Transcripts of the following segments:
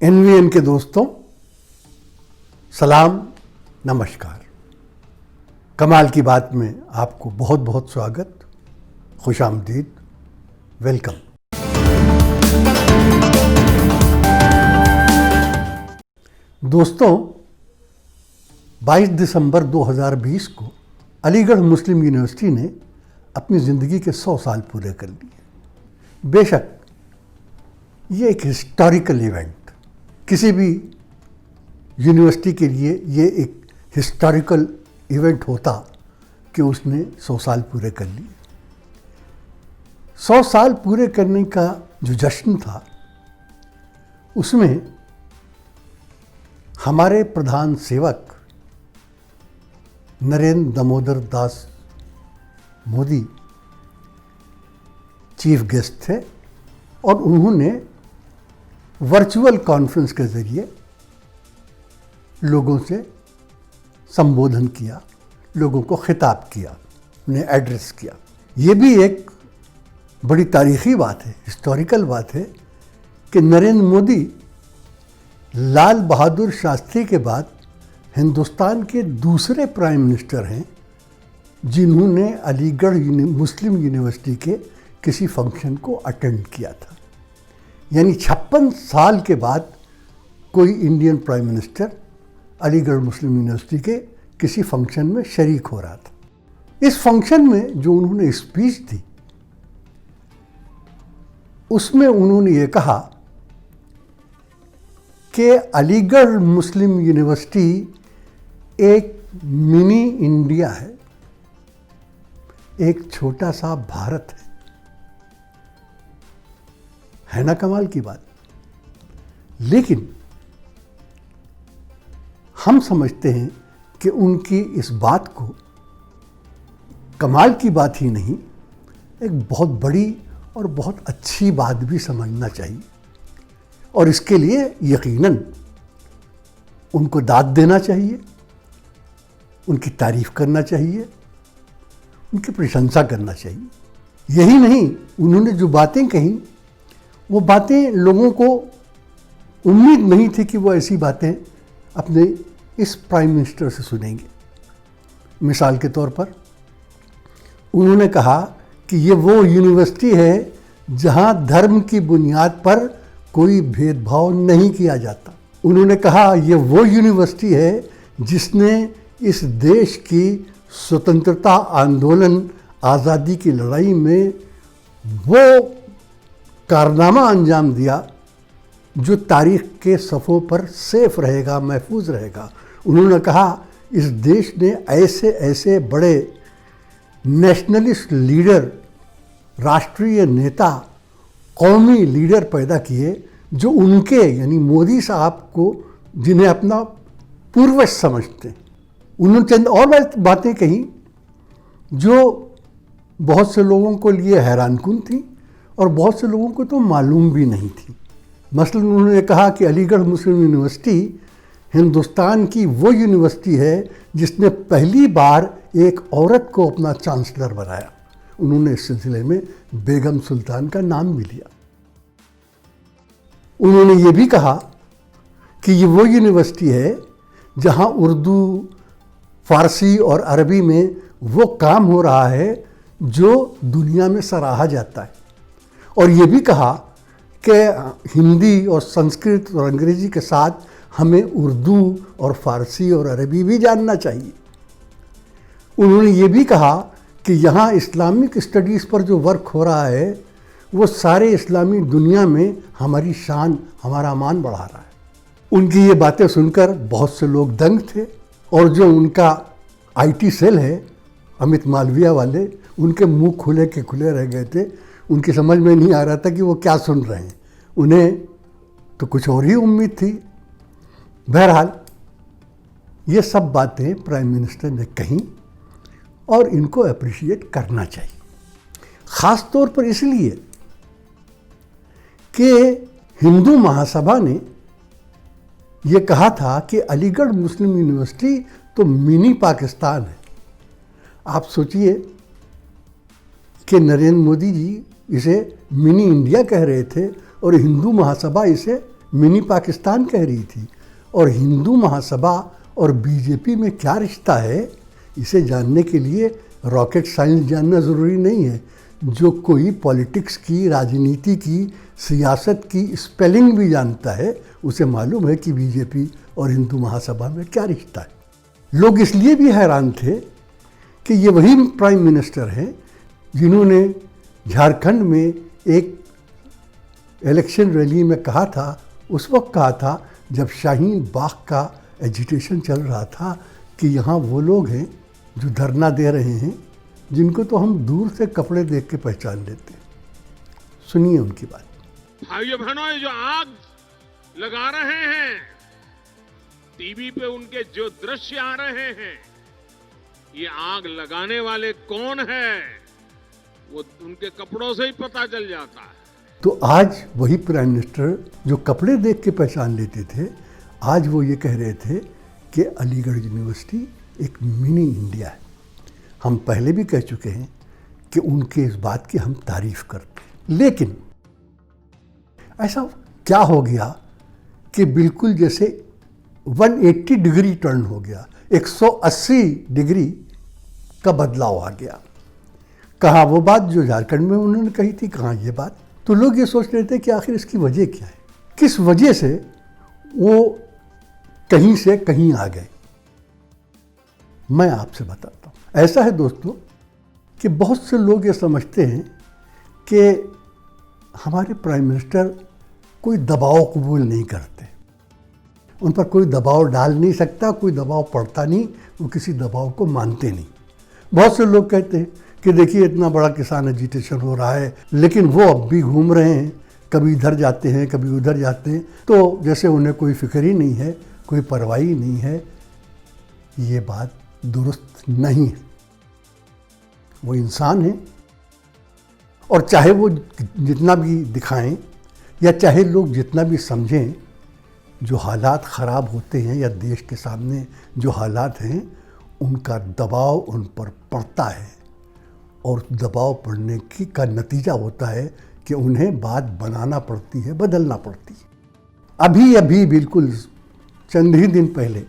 NVN के दोस्तों, सलाम, नमस्कार। कमाल की बात में आपको बहुत बहुत स्वागत, खुशामदीद, वेलकम। दोस्तों, 22 दिसंबर 2020 को अलीगढ़ मुस्लिम यूनिवर्सिटी ने अपनी ज़िंदगी के 100 साल पूरे कर लिए। बेशक ये एक हिस्टोरिकल इवेंट, किसी भी यूनिवर्सिटी के लिए ये एक हिस्टोरिकल इवेंट होता कि उसने 100 साल पूरे कर लिए। 100 साल पूरे करने का जो जश्न था, उसमें हमारे प्रधान सेवक नरेंद्र दामोदर दास मोदी चीफ गेस्ट थे और उन्होंने वर्चुअल कॉन्फ्रेंस के ज़रिए लोगों से संबोधन किया, लोगों को खिताब किया, उन्हें एड्रेस किया। ये भी एक बड़ी तारीख़ी बात है, हिस्टोरिकल बात है कि नरेंद्र मोदी लाल बहादुर शास्त्री के बाद हिंदुस्तान के दूसरे प्राइम मिनिस्टर हैं जिन्होंने अलीगढ़ मुस्लिम यूनिवर्सिटी के किसी फंक्शन को अटेंड किया था। यानी 56 साल के बाद कोई इंडियन प्राइम मिनिस्टर अलीगढ़ मुस्लिम यूनिवर्सिटी के किसी फंक्शन में शरीक हो रहा था। इस फंक्शन में जो उन्होंने स्पीच दी, उसमें उन्होंने ये कहा कि अलीगढ़ मुस्लिम यूनिवर्सिटी एक मिनी इंडिया है, एक छोटा सा भारत है ना कमाल की बात। लेकिन हम समझते हैं कि उनकी इस बात को कमाल की बात ही नहीं, एक बहुत बड़ी और बहुत अच्छी बात भी समझना चाहिए और इसके लिए यकीनन उनको दाद देना चाहिए, उनकी तारीफ करना चाहिए, उनकी प्रशंसा करना चाहिए। यही नहीं, उन्होंने जो बातें कही वो बातें लोगों को उम्मीद नहीं थी कि वो ऐसी बातें अपने इस प्राइम मिनिस्टर से सुनेंगे। मिसाल के तौर पर उन्होंने कहा कि ये वो यूनिवर्सिटी है जहां धर्म की बुनियाद पर कोई भेदभाव नहीं किया जाता। उन्होंने कहा ये वो यूनिवर्सिटी है जिसने इस देश की स्वतंत्रता आंदोलन, आज़ादी की लड़ाई में वो कारनामा अंजाम दिया जो तारीख के सफ़ों पर सेफ रहेगा, महफूज रहेगा। उन्होंने कहा इस देश ने ऐसे ऐसे बड़े नेशनलिस्ट लीडर, राष्ट्रीय नेता, कौमी लीडर पैदा किए जो उनके यानी मोदी साहब को, जिन्हें अपना पूर्वज समझते हैं। उन्होंने चंद और बातें कही जो बहुत से लोगों को लिए हैरानकुन थी और बहुत से लोगों को तो मालूम भी नहीं थी। मसलन उन्होंने कहा कि अलीगढ़ मुस्लिम यूनिवर्सिटी हिंदुस्तान की वो यूनिवर्सिटी है जिसने पहली बार एक औरत को अपना चांसलर बनाया। उन्होंने इस सिलसिले में बेगम सुल्तान का नाम भी लिया। उन्होंने ये भी कहा कि ये वो यूनिवर्सिटी है जहाँ उर्दू, फारसी और अरबी में वो काम हो रहा है जो दुनिया में सराहा जाता है। और ये भी कहा कि हिंदी और संस्कृत और अंग्रेज़ी के साथ हमें उर्दू और फ़ारसी और अरबी भी जानना चाहिए। उन्होंने ये भी कहा कि यहाँ इस्लामिक स्टडीज़ पर जो वर्क हो रहा है वो सारे इस्लामी दुनिया में हमारी शान, हमारा मान बढ़ा रहा है। उनकी ये बातें सुनकर बहुत से लोग दंग थे और जो उनका आईटी सेल है, अमित मालविया वाले, उनके मुंह खुले के खुले रह गए थे। उनकी समझ में नहीं आ रहा था कि वो क्या सुन रहे हैं। उन्हें तो कुछ और ही उम्मीद थी। बहरहाल ये सब बातें प्राइम मिनिस्टर ने कहीं और इनको अप्रिशिएट करना चाहिए, ख़ास तौर पर इसलिए कि हिंदू महासभा ने ये कहा था कि अलीगढ़ मुस्लिम यूनिवर्सिटी तो मिनी पाकिस्तान है। आप सोचिए कि नरेंद्र मोदी जी इसे मिनी इंडिया कह रहे थे और हिंदू महासभा इसे मिनी पाकिस्तान कह रही थी। और हिंदू महासभा और बीजेपी में क्या रिश्ता है, इसे जानने के लिए रॉकेट साइंस जानना ज़रूरी नहीं है। जो कोई पॉलिटिक्स की, राजनीति की, सियासत की स्पेलिंग भी जानता है, उसे मालूम है कि बीजेपी और हिंदू महासभा में क्या रिश्ता है। लोग इसलिए भी हैरान थे कि ये वही प्राइम मिनिस्टर हैं जिन्होंने झारखंड में एक इलेक्शन रैली में कहा था, उस वक्त कहा था जब शाहीन बाग का एजिटेशन चल रहा था, कि यहाँ वो लोग हैं जो धरना दे रहे हैं जिनको तो हम दूर से कपड़े देख के पहचान लेते हैं। सुनिए उनकी बात। भाइयों बहनों, ये जो आग लगा रहे हैं, टीवी पे उनके जो दृश्य आ रहे हैं, ये आग लगाने वाले कौन है, वो उनके कपड़ों से ही पता चल जाता है। तो आज वही प्राइम मिनिस्टर जो कपड़े देख के पहचान लेते थे, आज वो ये कह रहे थे कि अलीगढ़ यूनिवर्सिटी एक मिनी इंडिया है। हम पहले भी कह चुके हैं कि उनके इस बात की हम तारीफ करते हैं। लेकिन ऐसा क्या हो गया कि बिल्कुल जैसे 180 डिग्री टर्न हो गया, 180 डिग्री का बदलाव आ गया। कहाँ वो बात जो झारखंड में उन्होंने कही थी, कहाँ ये बात। तो लोग ये सोच रहे थे कि आखिर इसकी वजह क्या है, किस वजह से वो कहीं से कहीं आ गए। मैं आपसे बताता हूँ। ऐसा है दोस्तों कि बहुत से लोग ये समझते हैं कि हमारे प्राइम मिनिस्टर कोई दबाव कबूल नहीं करते, उन पर कोई दबाव डाल नहीं सकता, कोई दबाव पड़ता नहीं, वो किसी दबाव को मानते नहीं। बहुत से लोग कहते हैं कि देखिए इतना बड़ा किसान एजिटेशन हो रहा है, लेकिन वो अब भी घूम रहे हैं, कभी इधर जाते हैं कभी उधर जाते हैं, तो जैसे उन्हें कोई फिक्र ही नहीं है, कोई परवाह ही नहीं है। ये बात दुरुस्त नहीं है। वो इंसान है, और चाहे वो जितना भी दिखाएं या चाहे लोग जितना भी समझें, जो हालात ख़राब होते हैं या देश के सामने जो हालात हैं, उनका दबाव उन पर पड़ता है, और दबाव पड़ने की का नतीजा होता है कि उन्हें बात बनाना पड़ती है, बदलना पड़ती है। अभी बिल्कुल चंद ही दिन पहले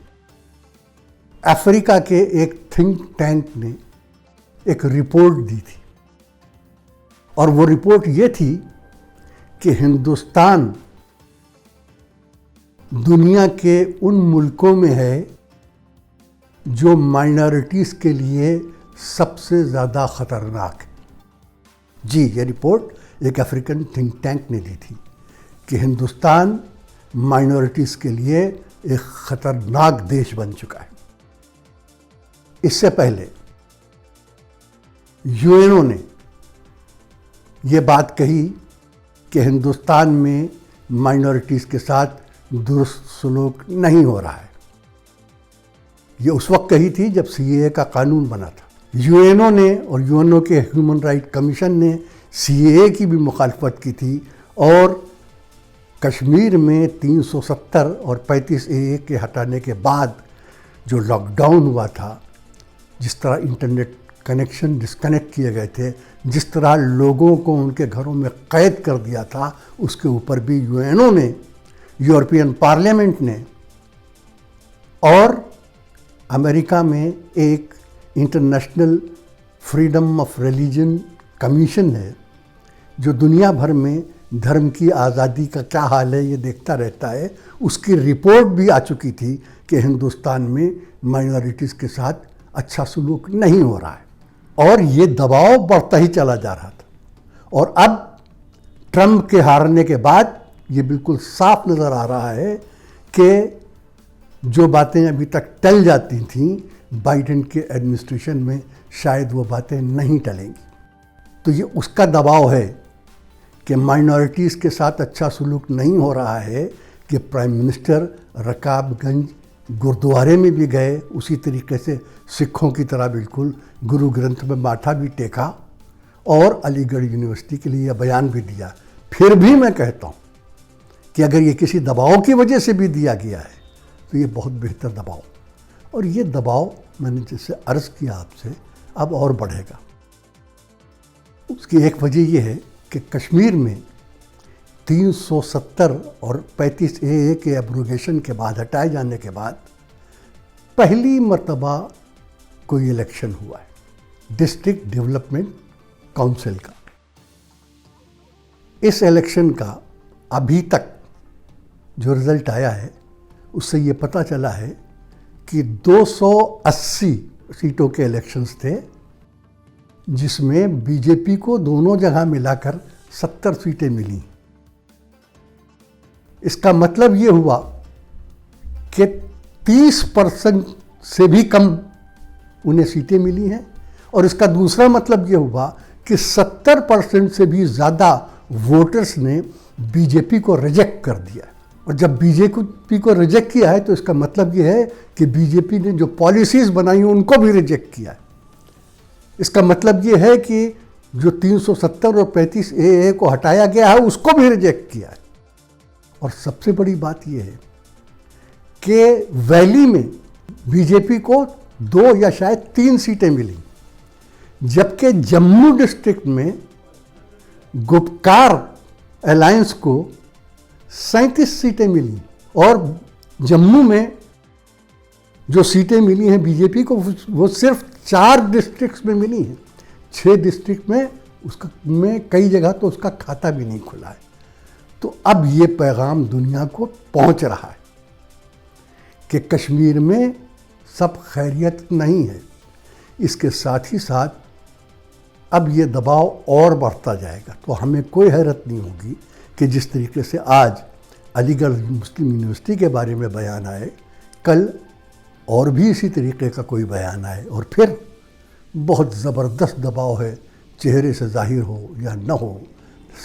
अफ्रीका के एक थिंक टैंक ने एक रिपोर्ट दी थी, और वो रिपोर्ट ये थी कि हिंदुस्तान दुनिया के उन मुल्कों में है जो माइनॉरिटीज़ के लिए सबसे ज़्यादा ख़तरनाक है। जी, ये रिपोर्ट एक अफ्रीकन थिंक टैंक ने दी थी कि हिंदुस्तान माइनॉरिटीज़ के लिए एक ख़तरनाक देश बन चुका है। इससे पहले यूएनओ ने ये बात कही कि हिंदुस्तान में माइनॉरिटीज़ के साथ दुरुस्त सलूक नहीं हो रहा है। ये उस वक्त कही थी जब सीएए का कानून बना था। यूएनओ ने और यूएनओ के ह्यूमन राइट कमीशन ने सीएए की भी मुखालफत की थी, और कश्मीर में 370 और 35A के हटाने के बाद जो लॉकडाउन हुआ था, जिस तरह इंटरनेट कनेक्शन डिस्कनेक्ट किए गए थे, जिस तरह लोगों को उनके घरों में कैद कर दिया था, उसके ऊपर भी यूएनओ ने, यूरोपियन पार्लियामेंट ने, और अमेरिका में एक international freedom of religion commission है जो दुनिया भर में धर्म की आज़ादी का क्या हाल है ये देखता रहता है। उसकी रिपोर्ट भी आ चुकी थी कि हिंदुस्तान में माइनॉरिटीज़ के साथ अच्छा सलूक नहीं हो रहा है, और ये दबाव बढ़ता ही चला जा रहा था। और अब ट्रंप के हारने के बाद ये बिल्कुल साफ नज़र आ रहा है कि जो बातें अभी तक टल जाती थीं, बाइडेन के एडमिनिस्ट्रेशन में शायद वो बातें नहीं टलेंगी। तो ये उसका दबाव है कि माइनॉरिटीज़ के साथ अच्छा सलूक नहीं हो रहा है कि प्राइम मिनिस्टर रकाबगंज गुरुद्वारे में भी गए, उसी तरीके से सिखों की तरह बिल्कुल गुरु ग्रंथ में माथा भी टेका, और अलीगढ़ यूनिवर्सिटी के लिए यह बयान भी दिया। फिर भी मैं कहता हूँ कि अगर ये किसी दबाव की वजह से भी दिया गया है तो ये बहुत बेहतर दबाव, और ये दबाव मैंने जैसे अर्ज़ किया आपसे, अब और बढ़ेगा। उसकी एक वजह ये है कि कश्मीर में 370 और 35A के एब्रोगेशन के बाद, हटाए जाने के बाद पहली मर्तबा कोई इलेक्शन हुआ है डिस्ट्रिक्ट डेवलपमेंट काउंसिल का। इस इलेक्शन का अभी तक जो रिज़ल्ट आया है उससे ये पता चला है कि 280 सीटों के इलेक्शंस थे, जिसमें बीजेपी को दोनों जगह मिलाकर 70 सीटें मिली। इसका मतलब ये हुआ कि 30% से भी कम उन्हें सीटें मिली हैं, और इसका दूसरा मतलब ये हुआ कि 70% से भी ज़्यादा वोटर्स ने बीजेपी को रिजेक्ट कर दिया। और जब बीजेपी को रिजेक्ट किया है तो इसका मतलब ये है कि बीजेपी ने जो पॉलिसीज़ बनाई हैं उनको भी रिजेक्ट किया है। इसका मतलब ये है कि जो 370 और 35A को हटाया गया है उसको भी रिजेक्ट किया है। और सबसे बड़ी बात यह है कि वैली में बीजेपी को 2 या शायद 3 सीटें मिली, जबकि जम्मू डिस्ट्रिक्ट में गुपकार अलायंस को 37 सीटें मिली। और जम्मू में जो सीटें मिली हैं बीजेपी को वो सिर्फ 4 डिस्ट्रिक्ट्स में मिली हैं। 6 डिस्ट्रिक्ट में कई जगह तो उसका खाता भी नहीं खुला है। तो अब ये पैगाम दुनिया को पहुंच रहा है कि कश्मीर में सब खैरियत नहीं है। इसके साथ ही साथ अब ये दबाव और बढ़ता जाएगा। तो हमें कोई हैरत नहीं होगी कि जिस तरीके से आज अलीगढ़ मुस्लिम यूनिवर्सिटी के बारे में बयान आए, कल और भी इसी तरीके का कोई बयान आए, और फिर बहुत ज़बरदस्त दबाव है, चेहरे से जाहिर हो या न हो।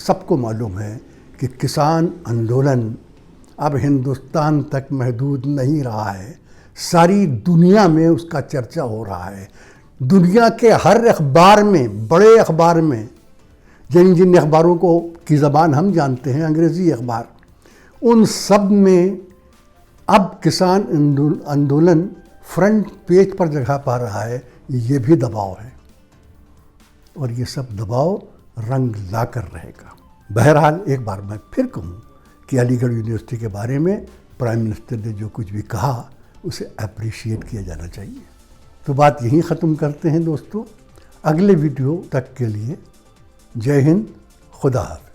सबको मालूम है कि किसान आंदोलन अब हिंदुस्तान तक महदूद नहीं रहा है, सारी दुनिया में उसका चर्चा हो रहा है। दुनिया के हर अखबार में, बड़े अखबार में, जिन अखबारों को की ज़बान हम जानते हैं, अंग्रेज़ी अखबार, उन सब में अब किसान आंदोलन फ्रंट पेज पर जगह पा रहा है। ये भी दबाव है, और ये सब दबाव रंग ला कर रहेगा। बहरहाल एक बार मैं फिर कहूँ कि अलीगढ़ यूनिवर्सिटी के बारे में प्राइम मिनिस्टर ने जो कुछ भी कहा उसे अप्रिशिएट किया जाना चाहिए। तो बात यहीं ख़त्म करते हैं दोस्तों। अगले वीडियो तक के लिए जय हिंद, खुदा हाफ़िज़।